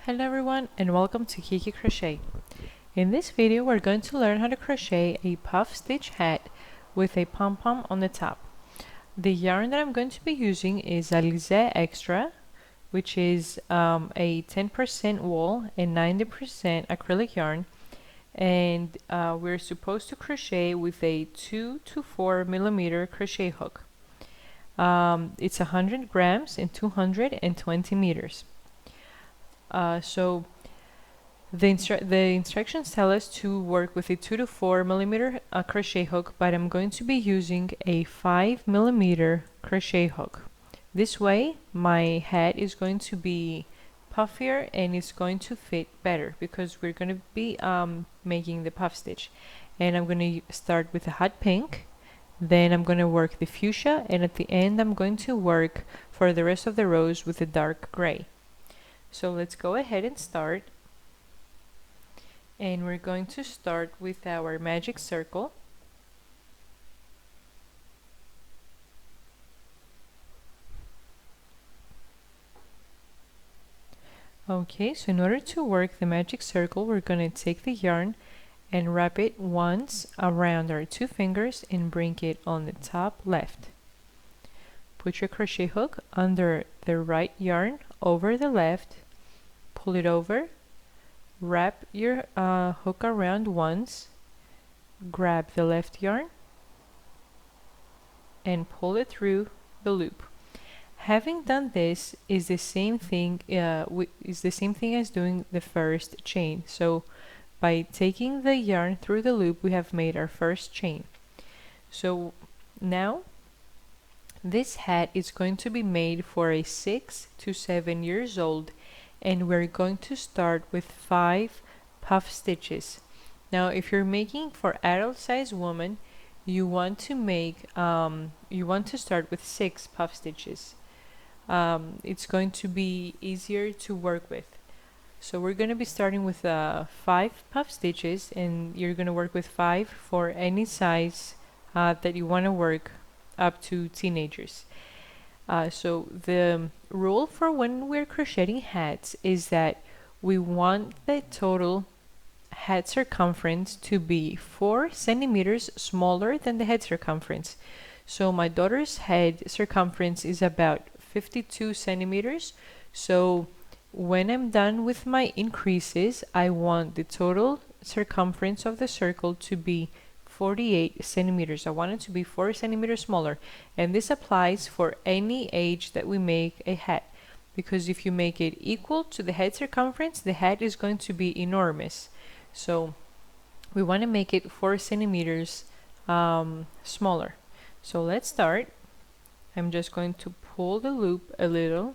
Hello everyone and welcome to Kiki Crochet. In this video we're going to learn how to crochet a puff stitch hat with a pom-pom on the top. The yarn that I'm going to be using is Alize Extra, which is a 10% wool and 90% acrylic yarn, and we're supposed to crochet with a 2 to 4 millimeter crochet hook. It's 100 grams and 220 meters. So the instructions tell us to work with a 2 to 4 millimeter crochet hook, but I'm going to be using a 5 millimeter crochet hook. This way my hat is going to be puffier and it's going to fit better because we're going to be making the puff stitch. And I'm going to start with the hot pink, then I'm going to work the fuchsia, and at the end I'm going to work for the rest of the rows with the dark gray. So let's go ahead and start, and we're going to start with our magic circle. Okay, so in order to work the magic circle, we're going to take the yarn and wrap it once around our two fingers and bring it on the top left. Put your crochet hook under the right yarn over the left, pull it over, wrap your hook around once, grab the left yarn and pull it through the loop. Having done this is the same thing as doing the first chain. So by taking the yarn through the loop, we have made our first chain. So now this hat is going to be made for a 6 to 7 years old, and we're going to start with 5 puff stitches. Now if you're making for adult size woman, you want to start with 6 puff stitches. It's going to be easier to work with. So we're going to be starting with 5 puff stitches, and you're going to work with 5 for any size that you want to work up to teenagers. So the rule for when we're crocheting hats is that we want the total head circumference to be 4 centimeters smaller than the head circumference. So my daughter's head circumference is about 52 centimeters. So when I'm done with my increases, I want the total circumference of the circle to be 48 centimeters. I want it to be 4 centimeters smaller, and this applies for any age that we make a hat, because if you make it equal to the head circumference, the hat is going to be enormous. So we want to make it 4 centimeters smaller. So let's start. I'm just going to pull the loop a little,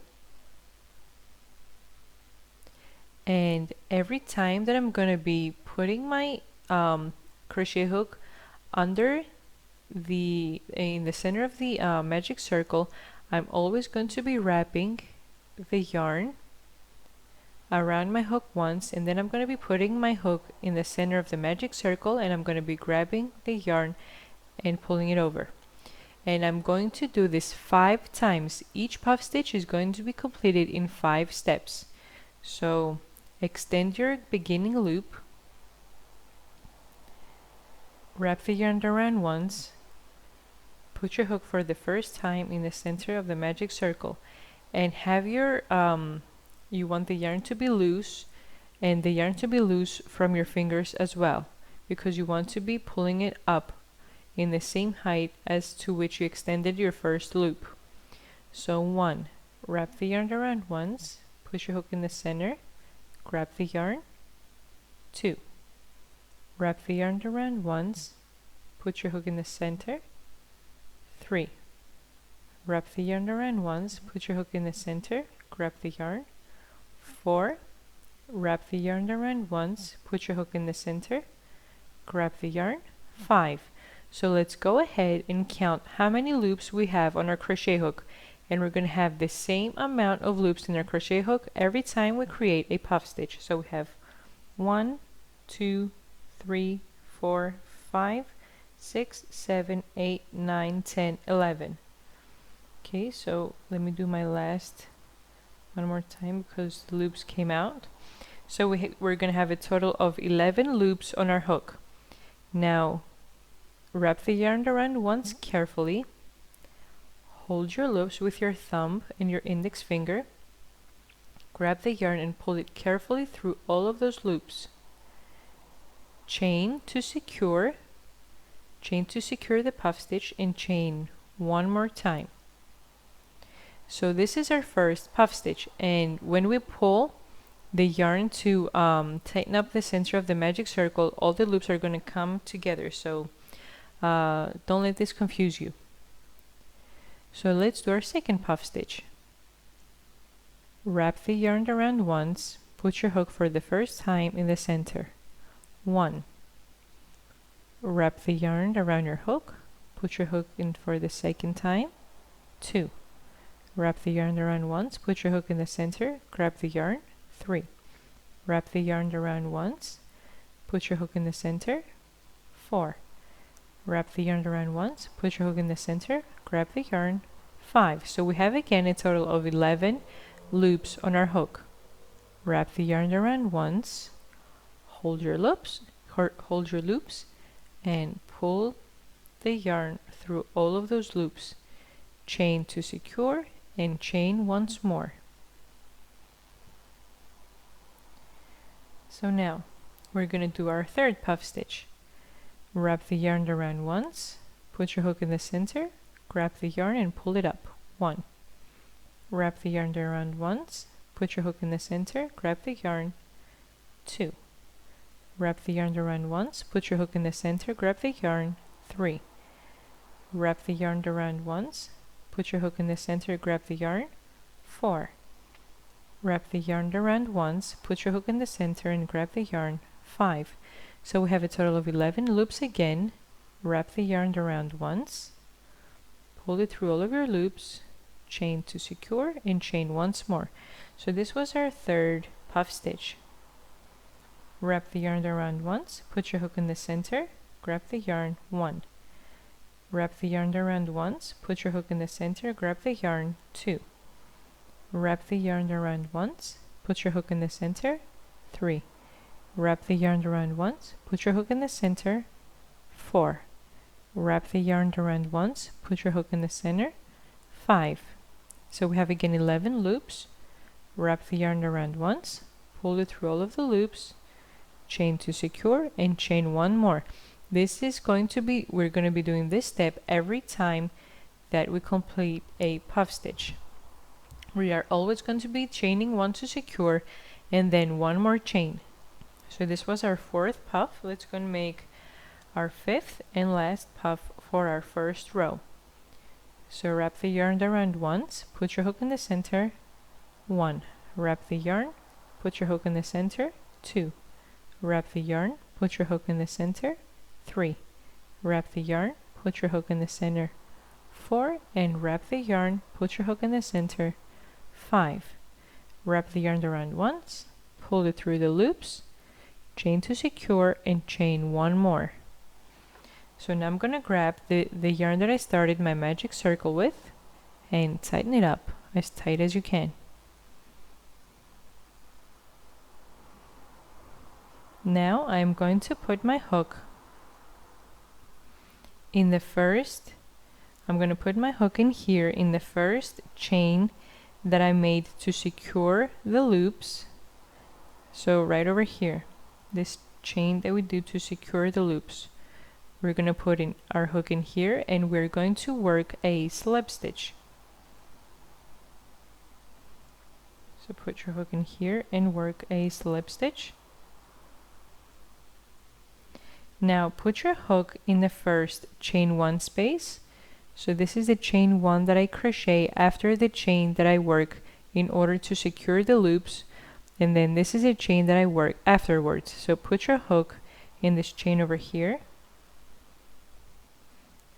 and every time that I'm going to be putting my crochet hook under in the center of the magic circle, I'm always going to be wrapping the yarn around my hook once, and then I'm going to be putting my hook in the center of the magic circle, and I'm going to be grabbing the yarn and pulling it over. And I'm going to do this 5 times. Each puff stitch is going to be completed in 5 steps. So extend your beginning loop, wrap the yarn around once, put your hook for the first time in the center of the magic circle, and have your you want the yarn to be loose, and the yarn to be loose from your fingers as well, because you want to be pulling it up in the same height as to which you extended your first loop. So 1, wrap the yarn around once, put your hook in the center, grab the yarn. 2, wrap the yarn around once, put your hook in the center. 3, wrap the yarn around once, put your hook in the center, grab the yarn. 4, wrap the yarn around once, put your hook in the center, grab the yarn. 5. So let's go ahead and count how many loops we have on our crochet hook, and we're going to have the same amount of loops in our crochet hook every time we create a puff stitch. So we have 1, 2, 3, 4, 5, 6, 7, 8, 9, 10, 11. Okay, so let me do my last one more time because the loops came out. So we're going to have a total of 11 loops on our hook. Now wrap the yarn around once carefully. Hold your loops with your thumb and your index finger. Grab the yarn and pull it carefully through all of those loops. Chain to secure the puff stitch, and chain one more time. So this is our first puff stitch, and when we pull the yarn to tighten up the center of the magic circle, all the loops are going to come together, so don't let this confuse you. So let's do our second puff stitch. Wrap the yarn around once, put your hook for the first time in the center. 1. Wrap the yarn around your hook, put your hook in for the second time. 2. Wrap the yarn around once, put your hook in the center, grab the yarn. 3. Wrap the yarn around once, put your hook in the center. 4. Wrap the yarn around once, put your hook in the center, grab the yarn. 5. So we have again a total of 11 loops on our hook. Wrap the yarn around once, hold your loops, and pull the yarn through all of those loops. Chain to secure and chain once more. So now we're going to do our third puff stitch. Wrap the yarn around once, put your hook in the center, grab the yarn and pull it up. 1. Wrap the yarn around once, put your hook in the center, grab the yarn. 2. Wrap the yarn around once, put your hook in the center, grab the yarn. 3. Wrap the yarn around once, put your hook in the center, grab the yarn. 4. Wrap the yarn around once, put your hook in the center and grab the yarn. 5. So we have a total of 11 loops again. Wrap the yarn around once, pull it through all of your loops, chain to secure and chain once more. So this was our third puff stitch. Wrap the yarn around once, put your hook in the center, grab the yarn. 1. Wrap the yarn around once, put your hook in the center, grab the yarn. 2. Wrap the yarn around once, put your hook in the center. 3. Wrap the yarn around once, put your hook in the center. 4. Wrap the yarn around once, put your hook in the center. 5. So we have again 11 loops. Wrap the yarn around once, pull it through all of the loops, chain to secure and chain one more. This is going to be, we're going to be doing this step every time that we complete a puff stitch. We are always going to be chaining one to secure and then one more chain. So this was our fourth puff. Let's go and make our fifth and last puff for our first row. So wrap the yarn around once, put your hook in the center. 1. Wrap the yarn, put your hook in the center. 2. Wrap the yarn, put your hook in the center. 3. Wrap the yarn, put your hook in the center. 4. And wrap the yarn, put your hook in the center. 5. Wrap the yarn around once, pull it through the loops, chain to secure and chain one more. So now I'm going to grab the yarn that I started my magic circle with and tighten it up as tight as you can. Now I'm going to put my hook in the first, I'm going to put my hook in here in the first chain that I made to secure the loops. So right over here, this chain that we do to secure the loops, we're going to put in our hook in here and we're going to work a slip stitch. So put your hook in here and work a slip stitch. Now put your hook in the first chain one space. So this is the chain one that I crochet after the chain that I work in order to secure the loops, and then this is a chain that I work afterwards. So put your hook in this chain over here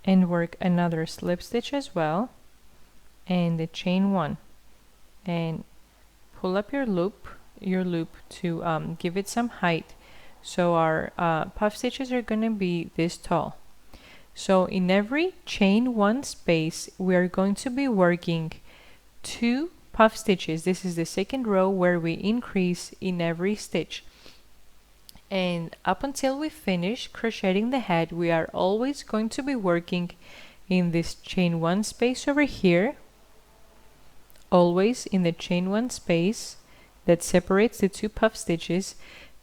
and work another slip stitch as well and the chain one, and pull up your loop to give it some height. So our puff stitches are going to be this tall. So in every chain one space we are going to be working 2 puff stitches. This is the second row where we increase in every stitch. And up until we finish crocheting the head, we are always going to be working in this chain 1 space over here, always in the chain 1 space that separates the 2 puff stitches.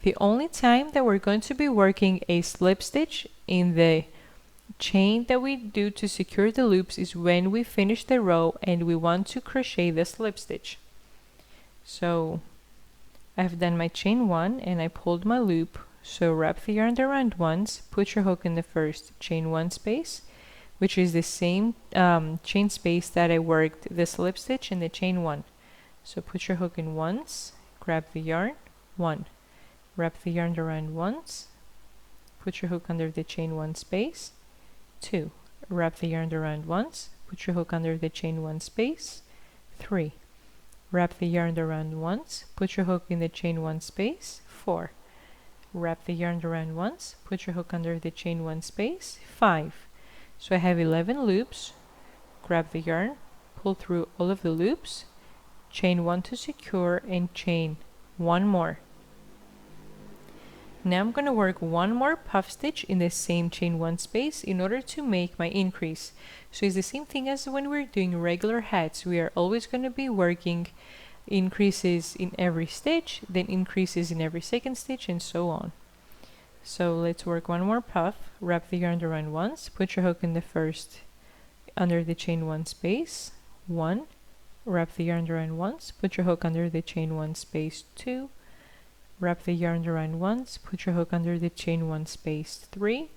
The only time that we're going to be working a slip stitch in the chain that we do to secure the loops is when we finish the row and we want to crochet the slip stitch. So I've done my chain 1 and I pulled my loop. So wrap the yarn around once, put your hook in the first chain 1 space, which is the same chain space that I worked the slip stitch in the chain 1. So put your hook in once, grab the yarn, 1, wrap the yarn around once, put your hook under the chain 1 space, 2, wrap the yarn around once, put your hook under the chain 1 space, 3, wrap the yarn around once, put your hook in the chain 1 space, 4, wrap the yarn around once, put your hook under the chain 1 space, 5. So I have 11 loops. Grab the yarn, pull through all of the loops, chain 1 to secure, and chain 1 more. Now I'm going to work 1 more puff stitch in the same chain 1 space in order to make my increase. So it's the same thing as when we're doing regular hats. We are always going to be working increases in every stitch, then increases in every second stitch, and so on. So let's work 1 more puff. Wrap the yarn around once, put your hook in the first under the chain 1 space, 1, wrap the yarn around once, put your hook under the chain 1 space, 2, wrap the yarn around once, put your hook under the chain 1 space, 3,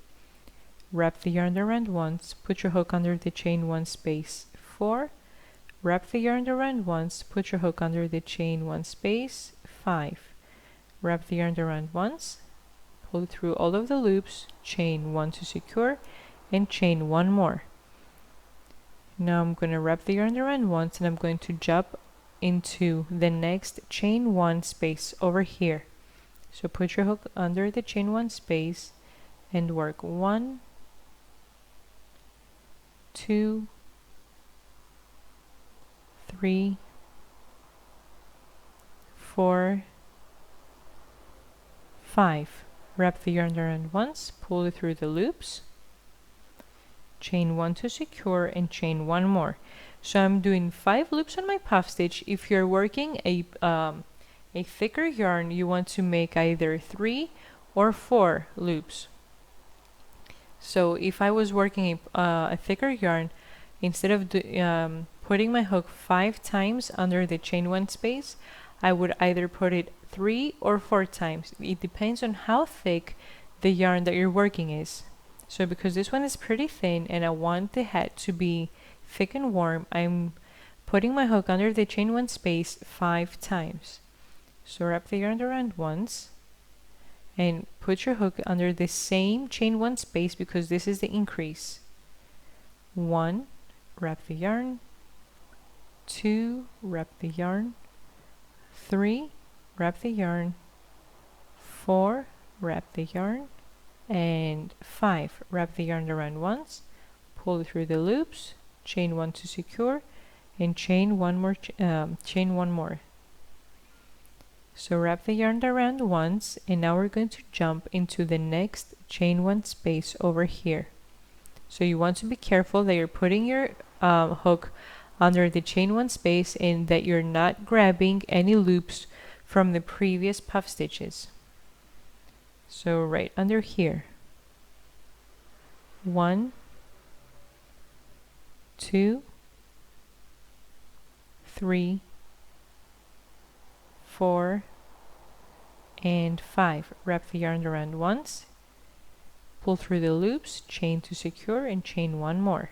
wrap the yarn around once, put your hook under the chain 1 space, 4, wrap the yarn around once, put your hook under the chain 1 space, 5, wrap the yarn around once, pull through all of the loops, chain 1 to secure, and chain 1 more. Now I'm going to wrap the yarn around once and I'm going to jump into the next chain 1 space over here. So put your hook under the chain 1 space and work 1, 2, 3, 4, 5. Wrap the yarn around once, pull it through the loops, chain 1 to secure, and chain 1 more. So I'm doing 5 loops on my puff stitch. If you're working a thicker yarn, you want to make either 3 or 4 loops. So if I was working a thicker yarn, instead of putting my hook 5 times under the chain 1 space, I would either put it 3 or 4 times. It depends on how thick the yarn that you're working is. So because this one is pretty thin and I want the hat to be thick and warm, I'm putting my hook under the chain 1 space 5 times. So wrap the yarn around once and put your hook under the same chain 1 space because this is the increase. 1, wrap the yarn, 2, wrap the yarn, 3, wrap the yarn, 4, wrap the yarn, and 5, wrap the yarn around once, pull it through the loops, chain 1 to secure, and chain 1 more. So wrap the yarn around once, and now we're going to jump into the next chain 1 space over here. So you want to be careful that you're putting your hook under the chain 1 space and that you're not grabbing any loops from the previous puff stitches. So right under here, 1, 2, 3, 4, and 5. Wrap the yarn around once, pull through the loops, chain to secure, and chain 1 more.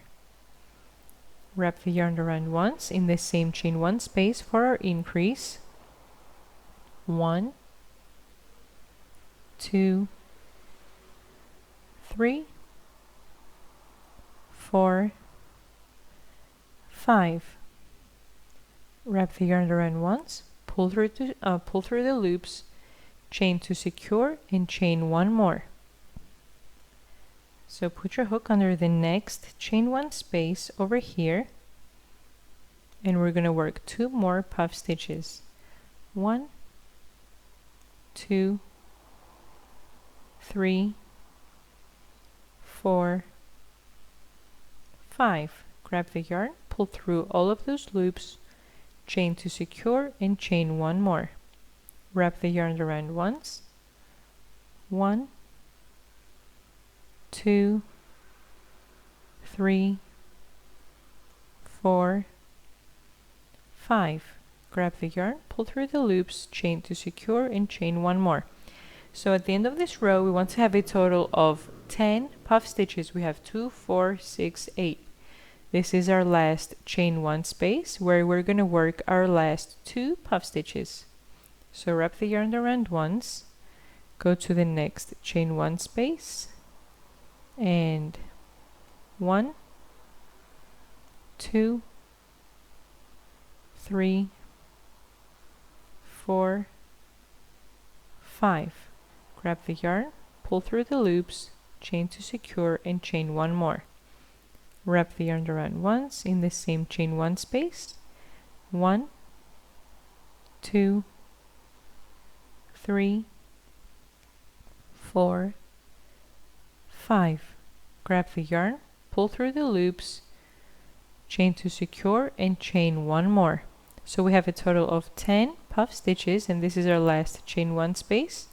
Wrap the yarn around once in the same chain 1 space for our increase. 1, 2, 3, 4, 5. Wrap the yarn around once, pull through the loops, chain to secure, and chain 1 more. So put your hook under the next chain 1 space over here, and we're going to work 2 more puff stitches. 1, 2, 3, 4, 5. Grab the yarn, pull through all of those loops, chain to secure, and chain 1 more. Wrap the yarn around once. 1, 2, 3, 4, 5. Grab the yarn, pull through the loops, chain to secure, and chain 1 more. So at the end of this row, we want to have a total of 10 puff stitches. We have 2, 4, 6, 8. This is our last chain 1 space where we're going to work our last 2 puff stitches. So wrap the yarn around once, go to the next chain 1 space, and 1, 2, 3, 4, 5. Grab the yarn, pull through the loops, chain to secure, and chain 1 more. Wrap the yarn around once in the same chain 1 space. 1, 2, 3, 4, 5. Grab the yarn, pull through the loops, chain to secure, and chain 1 more. So we have a total of 10 puff stitches, and this is our last chain 1 space.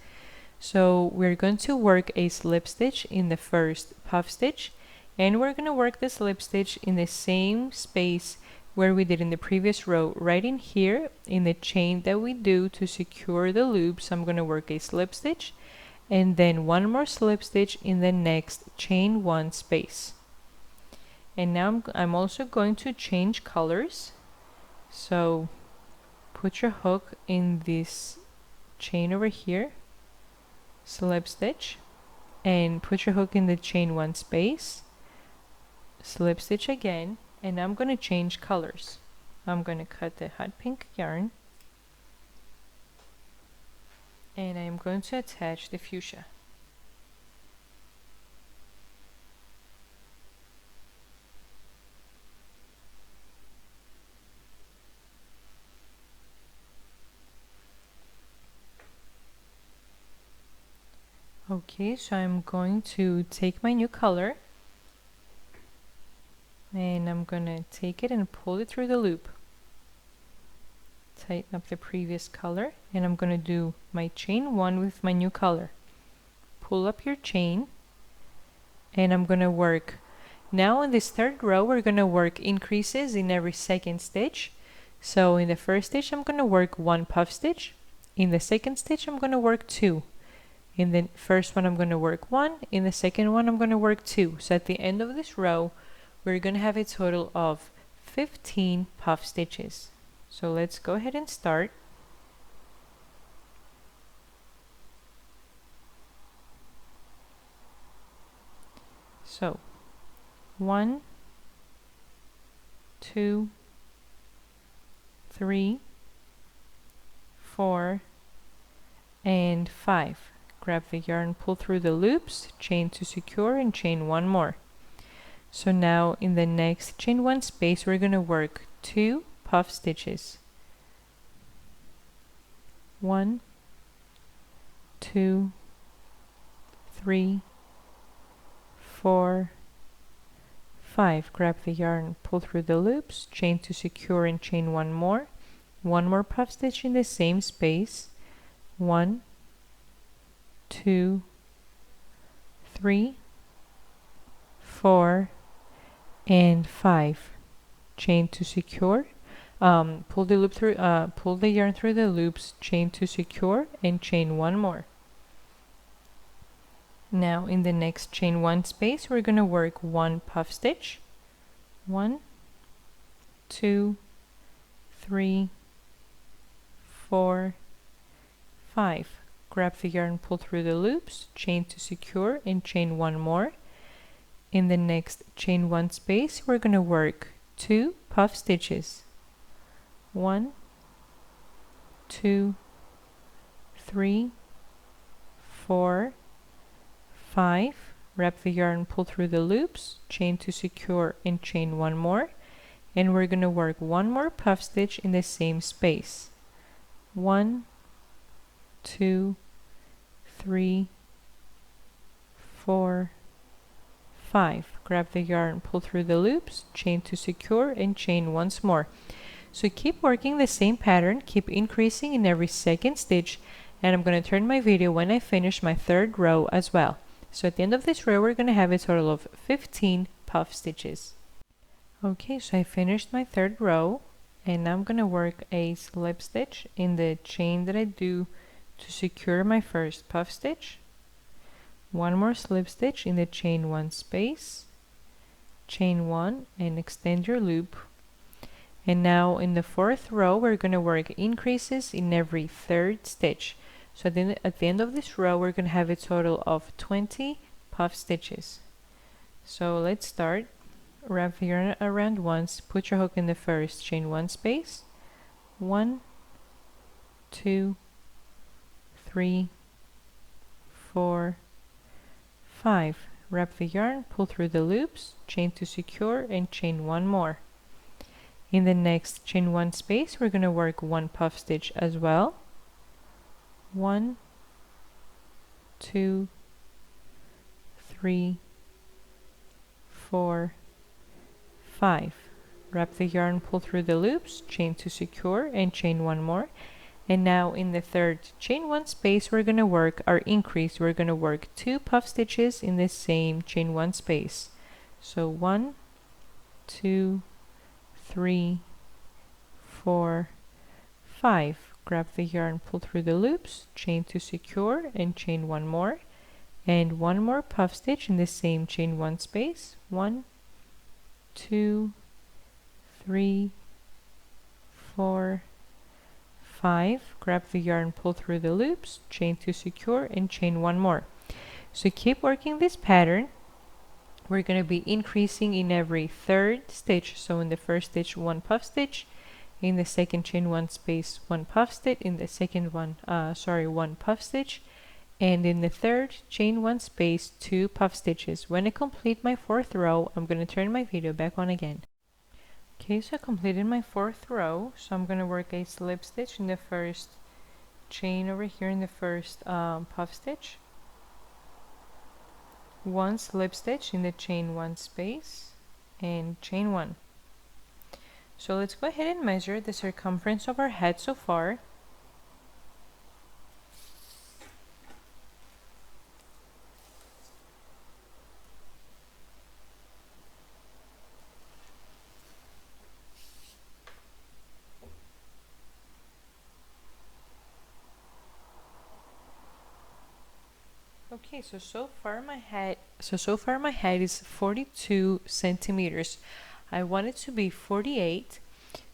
So we're going to work a slip stitch in the first puff stitch, and we're going to work the slip stitch in the same space where we did in the previous row, right in here in the chain that we do to secure the loops. I'm going to work a slip stitch and then 1 more slip stitch in the next chain 1 space. And now I'm also going to change colors. So put your hook in this chain over here, slip stitch, and put your hook in the chain 1 space, slip stitch again, and I'm going to change colors. I'm going to cut the hot pink yarn, and I'm going to attach the fuchsia. Okay, so I'm going to take my new color, and I'm gonna take it and pull it through the loop. Tighten up the previous color, and I'm gonna do my chain 1 with my new color. Pull up your chain, and I'm gonna work. Now in this third row, we're gonna work increases in every second stitch. So in the first stitch, I'm gonna work 1 puff stitch. In the second stitch, I'm gonna work 2. In the first one, I'm going to work 1. In the second one, I'm going to work 2. So at the end of this row, we're going to have a total of 15 puff stitches. So let's go ahead and start. So 1, 2, 3, 4, and 5. Grab the yarn, pull through the loops, chain to secure, and chain 1 more. So now in the next chain 1 space, we're going to work 2 puff stitches. 1, 2, 3, 4, 5. Grab the yarn, pull through the loops, chain to secure, and chain 1 more. 1 more puff stitch in the same space. 1, 2, 3, 4, and 5. Chain to secure. Pull the yarn through the loops, chain to secure, and chain 1 more. Now in the next chain 1 space, we're going to work 1 puff stitch. 1, 2, 3, 4, 5. Grab the yarn, pull through the loops, chain to secure, and chain 1 more. In the next chain 1 space, we're going to work 2 puff stitches. 1, 2, 3, 4, 5. Wrap the yarn, pull through the loops, chain to secure, and chain 1 more. and we're gonna work one more puff stitch in the same space. 1, 2, 3, 4, 5. Grab the yarn, pull through the loops, chain to secure, and chain once more. So keep working the same pattern, keep increasing in every second stitch, and I'm going to turn my video when I finish my third row as well. So at the end of this row, we're going to have a total of 15 puff stitches. Okay, so I finished my third row, and now I'm going to work a slip stitch in the chain that I do to secure my first puff stitch. One more slip stitch in the chain 1 space, chain 1, and extend your loop. And now in the fourth row, we're going to work increases in every third stitch. So then at the end of this row, we're going to have a total of 20 puff stitches. So let's start. Wrap the yarn around once, put your hook in the first, chain 1 space, 1, 2, 3, 4, 5. Wrap the yarn, pull through the loops, chain to secure, and chain 1 more. In the next chain 1 space, we're going to work 1 puff stitch as well. 1, 2, 3, 4, 5. Wrap the yarn, pull through the loops, chain to secure, and chain 1 more. And now in the third chain 1 space, we're going to work our increase. We're going to work 2 puff stitches in the same chain 1 space. So 1, 2, 3, 4, 5. Grab the yarn, pull through the loops, chain to secure, and chain 1 more. And 1 more puff stitch in the same chain 1 space. 1, 2, 3, 4, 5. Grab the yarn, pull through the loops, chain to secure, and chain 1 more. So keep working this pattern. We're going to be increasing in every third stitch. So in the first stitch, 1 puff stitch. In the second chain 1 space, 1 puff stitch. In the second one, 1 puff stitch. And in the third chain 1 space, 2 puff stitches. When I complete my fourth row, I'm going to turn my video back on again. Okay, so I completed my fourth row, so I'm going to work a slip stitch in the first chain over here in the first puff stitch, 1 slip stitch in the chain 1 space, and chain 1. So let's go ahead and measure the circumference of our head so far. Okay, so far my head is 42 centimeters. I want it to be 48,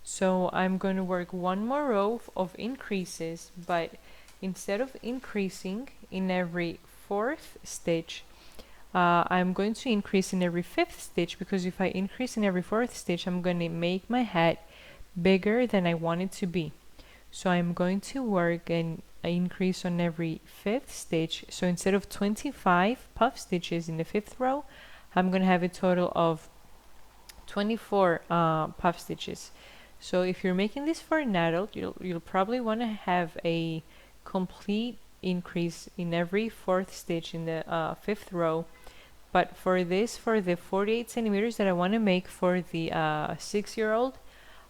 so I'm going to work 1 more row of increases, but instead of increasing in every 4th stitch, I'm going to increase in every 5th stitch, because if I increase in every 4th stitch, I'm going to make my head bigger than I want it to be. So I'm going to work an increase on every 5th stitch. So instead of 25 puff stitches in the 5th row, I'm going to have a total of 24 puff stitches. So if you're making this for an adult, you'll probably want to have a complete increase in every 4th stitch in the 5th row. But for this, for the 48 centimeters that I want to make for the 6-year-old,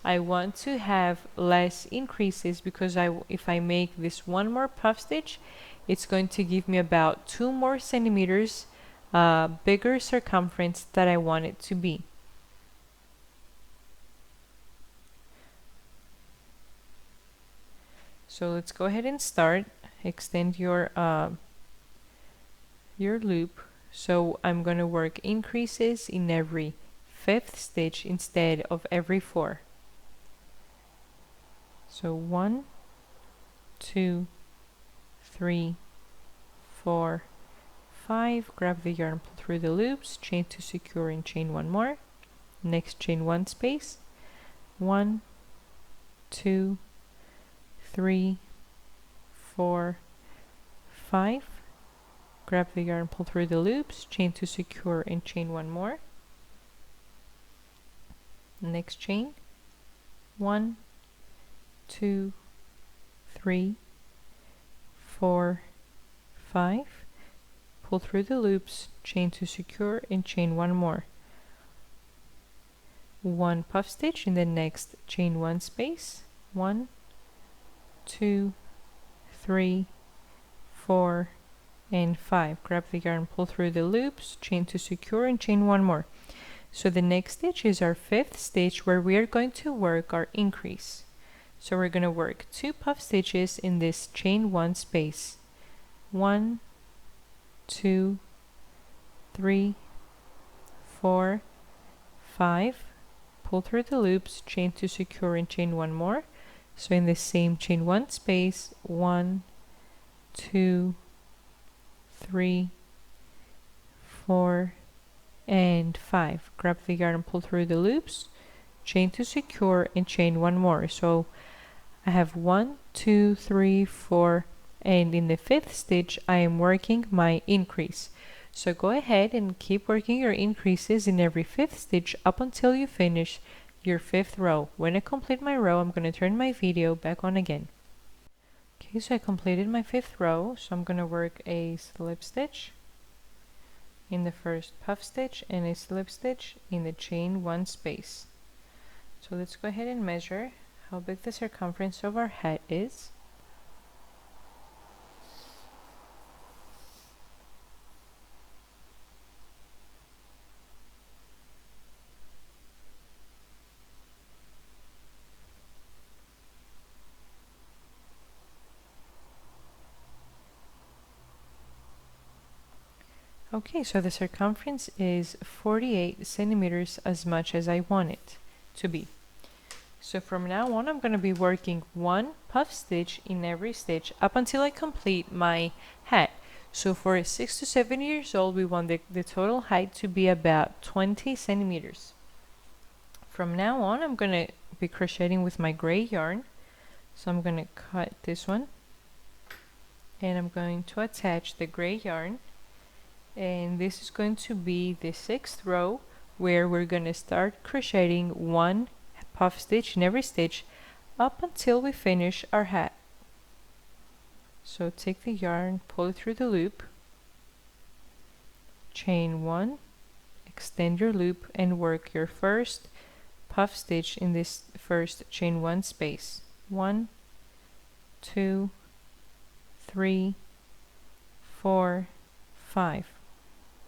I want to have less increases, because if I make this 1 more puff stitch, it's going to give me about 2 more centimeters bigger circumference that I want it to be. So let's go ahead and start. Extend your loop. So I'm going to work increases in every 5th stitch instead of every 4. So 1, 2, 3, 4, 5. Grab the yarn, pull through the loops, chain to secure, and chain 1 more. Next chain 1 space. 1, 2, 3, 4, 5. Grab the yarn, pull through the loops, chain to secure, and chain 1 more. next chain, 1, 2, 3, 4, 5, pull through the loops, chain 2 secure, and chain 1 more. 1 puff stitch in the next chain 1 space, 1, 2, 3, 4, and 5. Grab the yarn, pull through the loops, chain 2 secure, and chain 1 more. So the next stitch is our 5th stitch where we are going to work our increase. So we're going to work 2 puff stitches in this chain 1 space, 1, 2, 3, 4, 5, pull through the loops, chain 2 secure, and chain 1 more. So in the same chain 1 space, 1, 2, 3, 4, and 5. Grab the yarn and pull through the loops, chain 2 secure, and chain 1 more. So I have 1, 2, 3, 4, and in the 5th stitch I am working my increase. So go ahead and keep working your increases in every 5th stitch up until you finish your 5th row. When I complete my row, I'm going to turn my video back on again. Okay, so I completed my 5th row, so I'm going to work a slip stitch in the first puff stitch and a slip stitch in the chain 1 space. So let's go ahead and measure how big the circumference of our hat is. Okay, so the circumference is 48 centimeters, as much as I want it to be. So from now on, I'm going to be working 1 puff stitch in every stitch up until I complete my hat. So for 6 to 7 years old, we want the total height to be about 20 centimeters. From now on, I'm going to be crocheting with my gray yarn. So I'm going to cut this one, and I'm going to attach the gray yarn. And this is going to be the 6th row, where we're going to start crocheting 1 puff stitch in every stitch up until we finish our hat. So take the yarn, pull it through the loop, chain 1, extend your loop, and work your first puff stitch in this first chain 1 space. 1, 2, 3, 4, 5.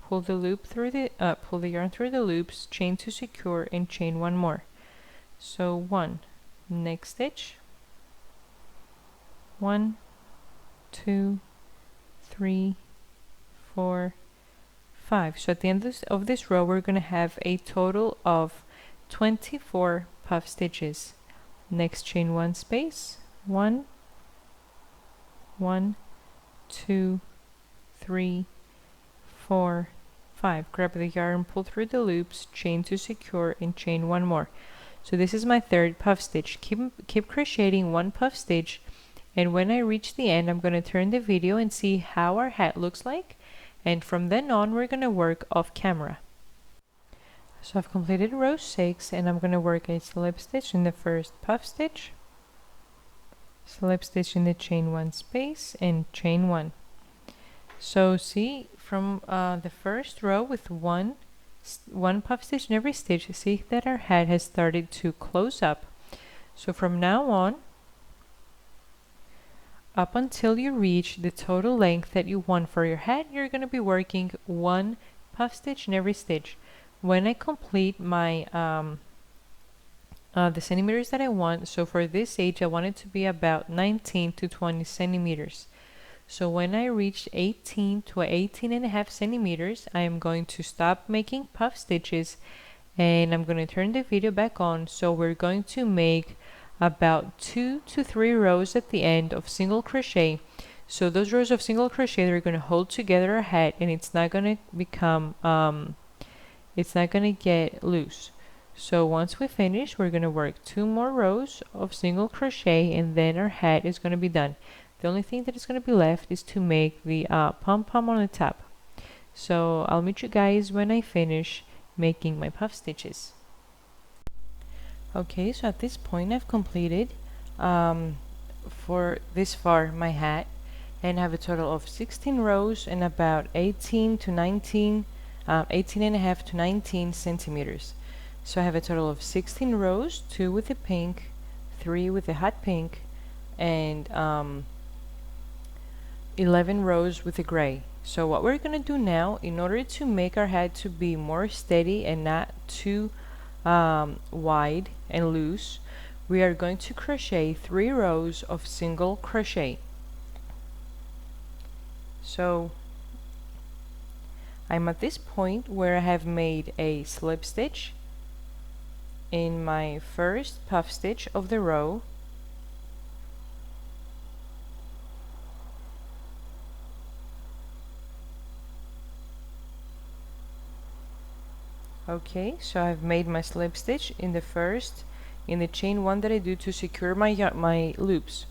Pull the yarn through the loops, chain 2 secure, and chain 1 more. So 1, next stitch, 1, 2, 3, 4, 5. So at the end of this row, we're going to have a total of 24 puff stitches. Next chain 1 space, 1, 1, 2, 3, 4, 5. Grab the yarn, pull through the loops, chain 2 secure, and chain 1 more. So this is my 3rd puff stitch. Keep crocheting 1 puff stitch, and when I reach the end, I'm going to turn the video and see how our hat looks like, and from then on we're going to work off camera. So I've completed row 6, and I'm going to work a slip stitch in the first puff stitch, slip stitch in the chain 1 space, and chain 1. So see, from the first row with one puff stitch in every stitch, see that our hat has started to close up. So from now on, up until you reach the total length that you want for your hat, you're going to be working 1 puff stitch in every stitch. When I complete my the centimeters that I want, so for this age I want it to be about 19 to 20 centimeters. So when I reach 18 to 18.5 centimeters, I am going to stop making puff stitches, and I'm going to turn the video back on. So we're going to make about 2 to 3 rows at the end of single crochet. So those rows of single crochet, they're going to hold together our hat, and it's not going to become it's not going to get loose. So once we finish, we're going to work 2 more rows of single crochet, and then our hat is going to be done. The only thing that is going to be left is to make the pom-pom on the top. So I'll meet you guys when I finish making my puff stitches. Okay, so at this point I've completed for this far my hat, and have a total of 16 rows and about 18 to 19, 18 and a half to 19 centimeters. So I have a total of 16 rows, 2 with the pink, 3 with the hot pink, and 11 rows with the gray. So what we're gonna do now, in order to make our hat to be more steady and not too wide and loose, we are going to crochet 3 rows of single crochet. So I'm at this point where I have made a slip stitch in my first puff stitch of the row, okay, so I've made my slip stitch in the first, in the chain one that I do to secure my loops.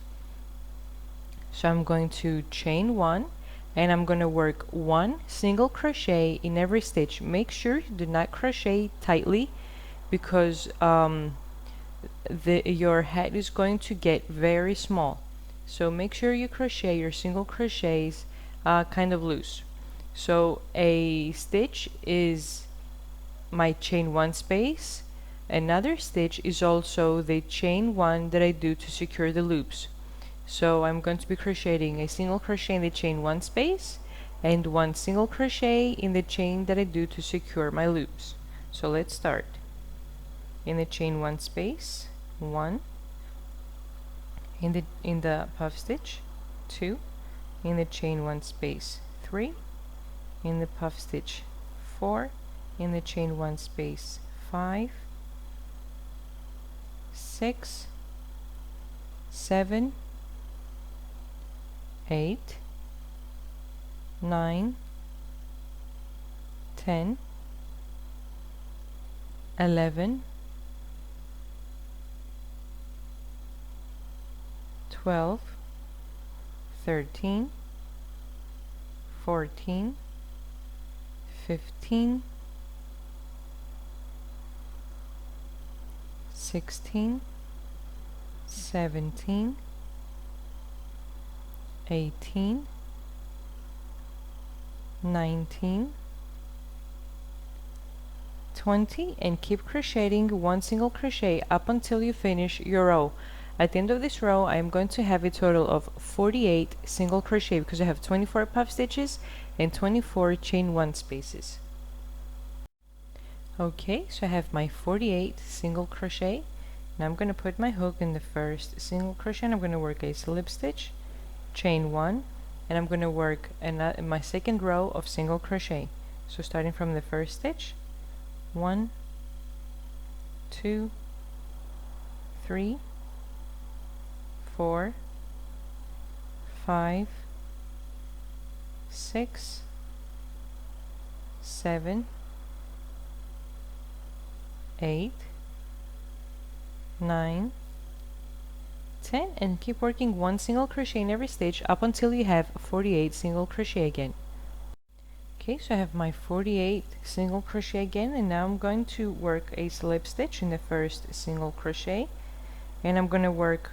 So I'm going to chain one, and I'm going to work 1 single crochet in every stitch. Make sure you do not crochet tightly, because your hat is going to get very small. So make sure you crochet your single crochets kind of loose. So a stitch is my chain one space. Another stitch is also the chain one that I do to secure the loops. So I'm going to be crocheting a single crochet in the chain one space and 1 single crochet in the chain that I do to secure my loops. So let's start. In the chain one space, 1, in the puff stitch, 2, in the chain one space, 3, in the puff stitch, 4, in the chain one space, 5, 6, 7, 8, 9, 10, 11, 12, 13, 14, 15, 16, 17, 18, 19, 20, and keep crocheting 1 single crochet up until you finish your row. At the end of this row, I am going to have a total of 48 single crochet, because I have 24 puff stitches and 24 chain one spaces. Okay, so I have my 48 single crochet. Now I'm going to put my hook in the first single crochet, and I'm going to work a slip stitch, chain one, and I'm going to work my second row of single crochet. So starting from the first stitch, 1, 2, 3, 4, 5, 6, 7, 8, 9, 10, and keep working 1 single crochet in every stitch up until you have 48 single crochet again. Okay, so I have my 48 single crochet again, and now I'm going to work a slip stitch in the first single crochet, and I'm going to work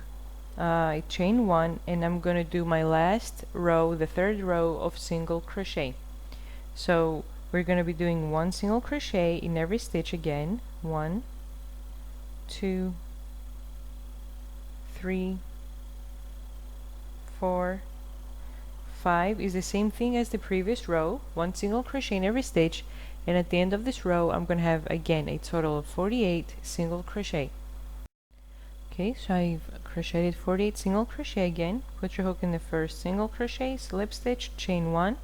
chain one, and I'm going to do my last row, the third row of single crochet. So we're going to be doing 1 single crochet in every stitch again. 1, 2, 3, 4, 5 is the same thing as the previous row, 1 single crochet in every stitch, and at the end of this row I'm going to have again a total of 48 single crochet. Okay, so I've crocheted 48 single crochet again. Put your hook in the first single crochet, slip stitch, chain one.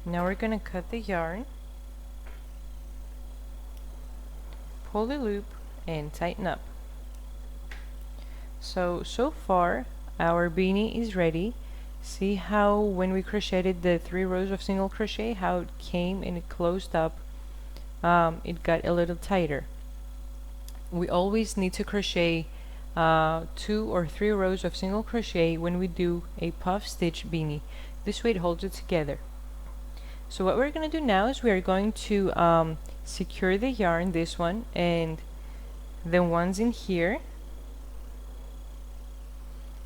Now we're going to cut the yarn, pull the loop, and tighten up. So far our beanie is ready. See how when we crocheted the 3 rows of single crochet, how it came and it closed up, it got a little tighter. We always need to crochet 2 or 3 rows of single crochet when we do a puff stitch beanie. This way it holds it together. So what we're going to do now is we are going to secure the yarn, this one, and the ones in here.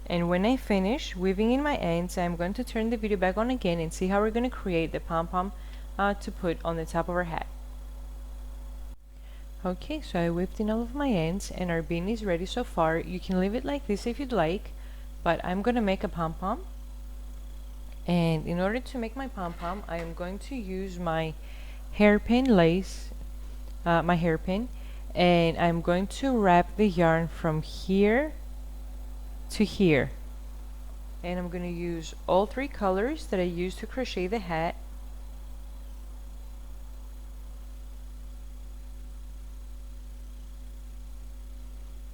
And when I finish weaving in my ends, I'm going to turn the video back on again and see how we're going to create the pom-pom to put on the top of our hat. Okay, so I whipped in all of my ends and our beanie is ready so far. You can leave it like this if you'd like, but I'm going to make a pom-pom. And in order to make my pom-pom, I am going to use my hairpin lace, my hairpin, and I'm going to wrap the yarn from here to here. And I'm going to use all three colors that I used to crochet the hat.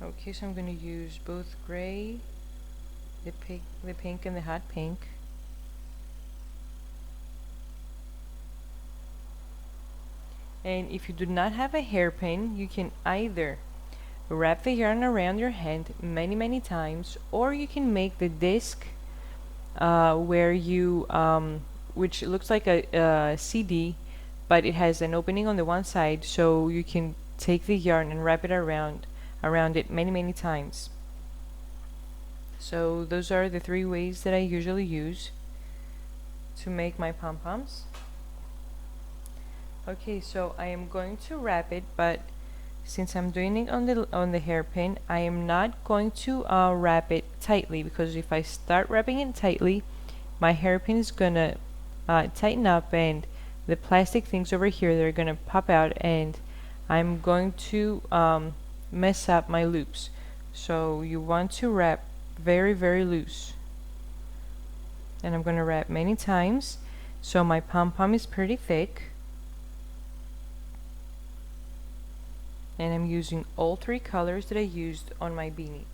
Okay, so I'm going to use both gray, the pink and the hot pink. And if you do not have a hairpin, you can either wrap the yarn around your hand many times, or you can make the disc where you which looks like a CD, but it has an opening on the one side, so you can take the yarn and wrap it around it many times. So those are the three ways that I usually use to make my pom-poms. Okay, so I am going to wrap it, but since I'm doing it on the hairpin, I am not going to wrap it tightly, because if I start wrapping it tightly, my hairpin is gonna tighten up and the plastic things over here, they're gonna pop out, and I'm going to mess up my loops. So you want to wrap very loose, and I'm gonna wrap many times so my pom-pom is pretty thick. And I'm using all three colors that I used on my beanie.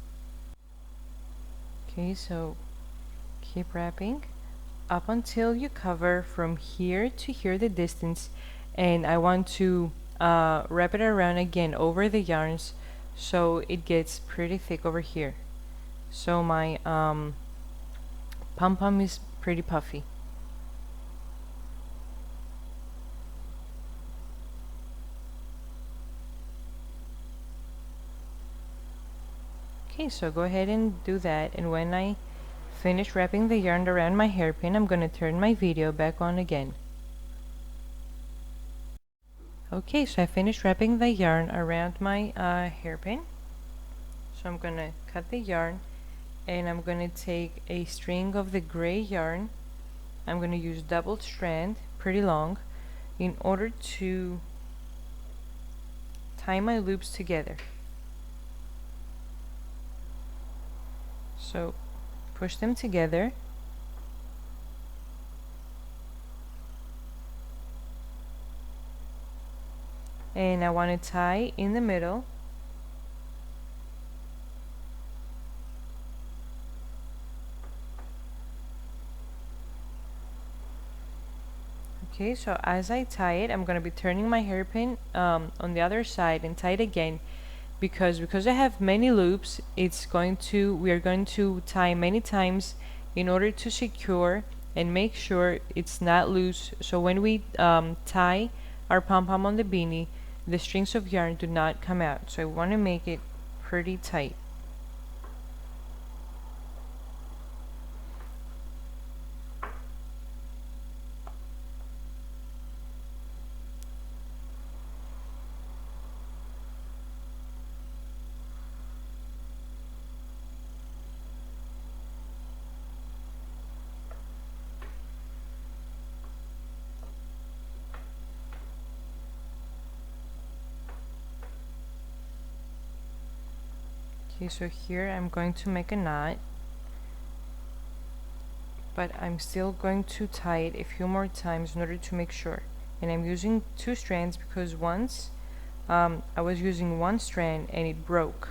Okay, so keep wrapping up until you cover from here to here the distance, and I want to wrap it around again over the yarns so it gets pretty thick over here, so my pom-pom is pretty puffy. Okay, so go ahead and do that, and when I finish wrapping the yarn around my hairpin, I'm going to turn my video back on again. Okay, so I finished wrapping the yarn around my hairpin. So I'm going to cut the yarn, and I'm going to take a string of the gray yarn. I'm going to use double strand, pretty long, in order to tie my loops together. So push them together, and I want to tie in the middle. Okay, so as I tie it, I'm going to be turning my hairpin on the other side and tie it again, because I have many loops, we are going to tie many times in order to secure and make sure it's not loose, so when we tie our pom-pom on the beanie, the strings of yarn do not come out. So I want to make it pretty tight. Okay, so here I'm going to make a knot, but I'm still going to tie it a few more times in order to make sure. And I'm using two strands because once I was using one strand and it broke,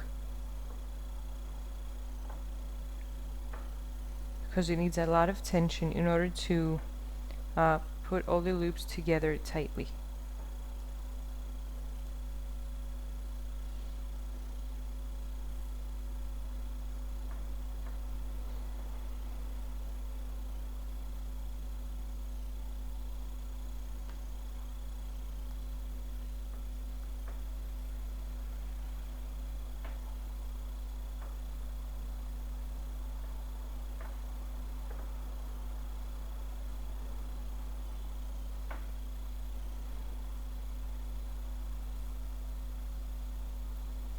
because it needs a lot of tension in order to put all the loops together tightly.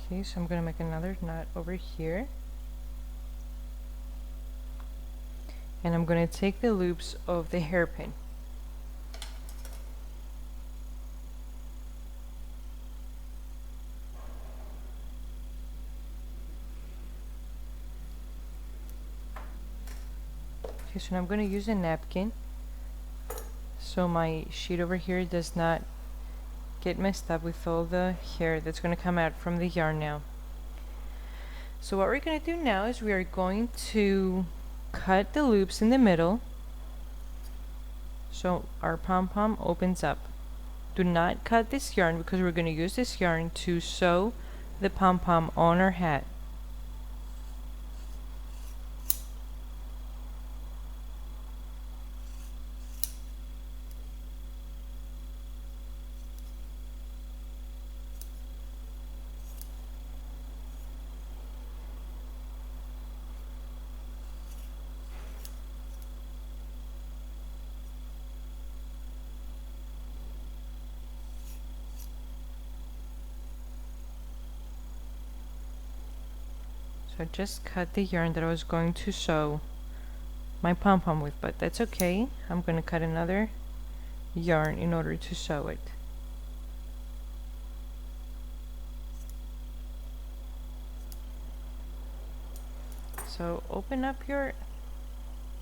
Okay, so I'm gonna make another knot over here, and I'm gonna take the loops of the hairpin. Okay, so now I'm gonna use a napkin so my sheet over here does not get messed up with all the hair that's gonna come out from the yarn now. So what we're gonna do now is we are going to cut the loops in the middle so our pom-pom opens up. Do not cut this yarn because we're going to use this yarn to sew the pom-pom on our hat. So I just cut the yarn that I was going to sew my pom-pom with, but that's okay. I'm going to cut another yarn in order to sew it. So open up your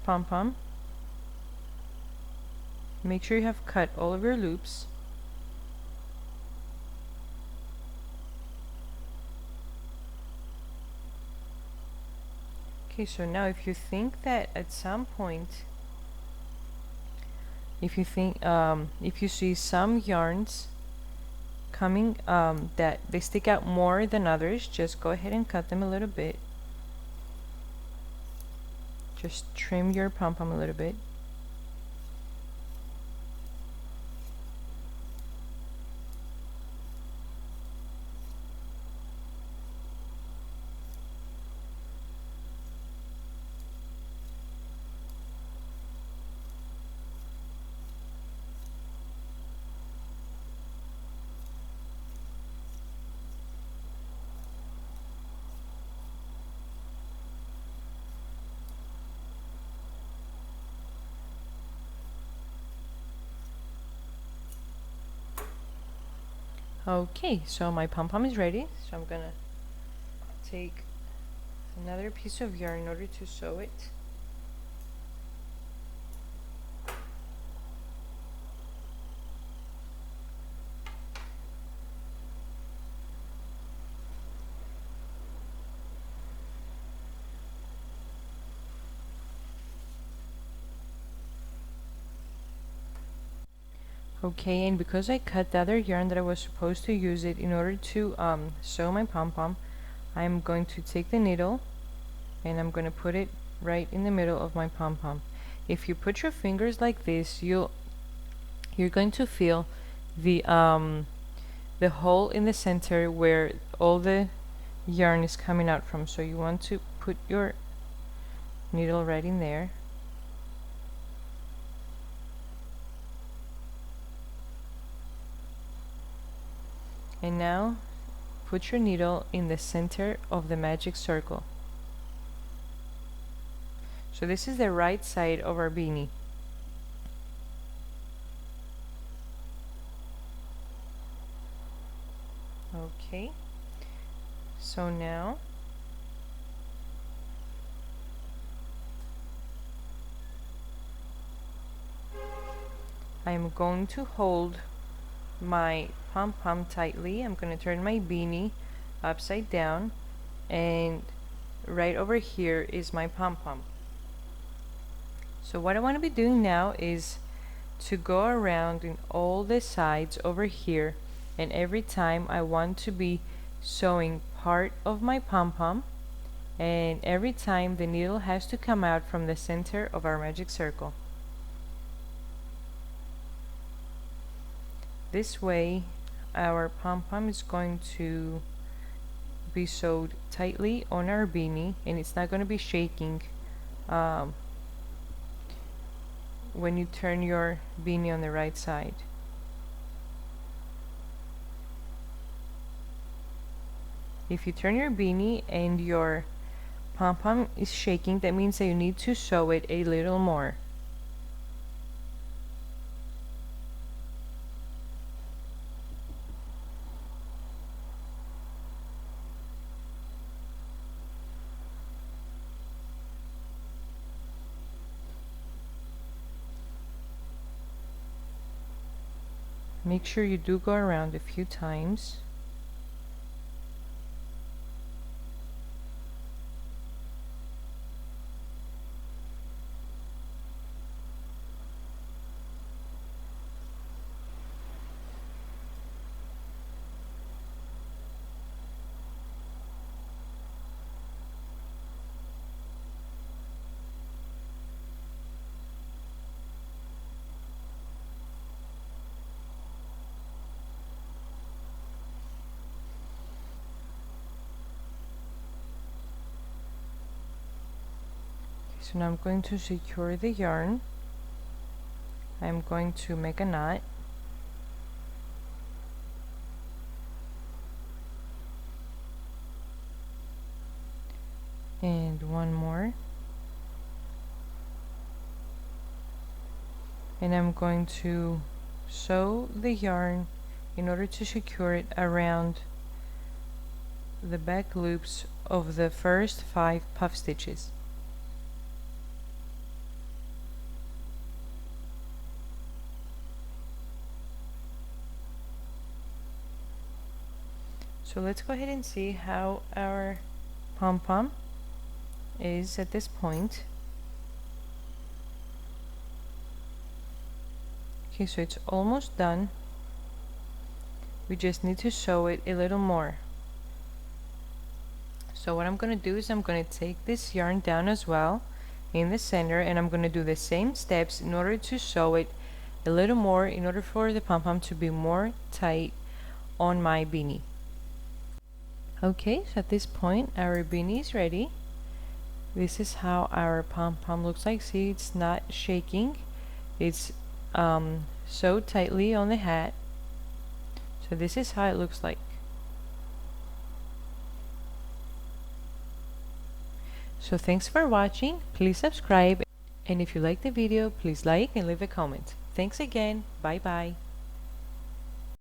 pom-pom. Make sure you have cut all of your loops. Okay, so now if you think that at some point, if you see some yarns coming that they stick out more than others, just go ahead and cut them a little bit. Just trim your pom-pom a little bit. Okay, so my pom-pom is ready, so I'm gonna take another piece of yarn in order to sew it. Okay, and because I cut the other yarn that I was supposed to use it in order to sew my pom-pom, I'm going to take the needle and I'm going to put it right in the middle of my pom-pom. If you put your fingers like this, you're going to feel the hole in the center where all the yarn is coming out from. So you want to put your needle right in there. And now put your needle in the center of the magic circle. So this is the right side of our beanie. Okay, so now I'm going to hold my pom-pom tightly. I'm going to turn my beanie upside down, and right over here is my pom-pom. So what I want to be doing now is to go around in all the sides over here, and every time I want to be sewing part of my pom-pom, and every time the needle has to come out from the center of our magic circle. This way our pom-pom is going to be sewed tightly on our beanie, and it's not going to be shaking when you turn your beanie on the right side. If you turn your beanie and your pom-pom is shaking, that means that you need to sew it a little more. Make sure you do go around a few times. So now I'm going to secure the yarn. I'm going to make a knot. And one more. And I'm going to sew the yarn in order to secure it around the back loops of the first 5 puff stitches. So let's go ahead and see how our pom-pom is at this point. Okay, so it's almost done. We just need to sew it a little more. So what I'm going to do is I'm going to take this yarn down as well in the center, and I'm going to do the same steps in order to sew it a little more, in order for the pom-pom to be more tight on my beanie. Okay, so at this point our beanie is ready. This is how our pom-pom looks like. See, it's not shaking. It's sewed tightly on the hat. So this is how it looks like. So thanks for watching. Please subscribe, and if you like the video, please like and leave a comment. Thanks again. Bye bye.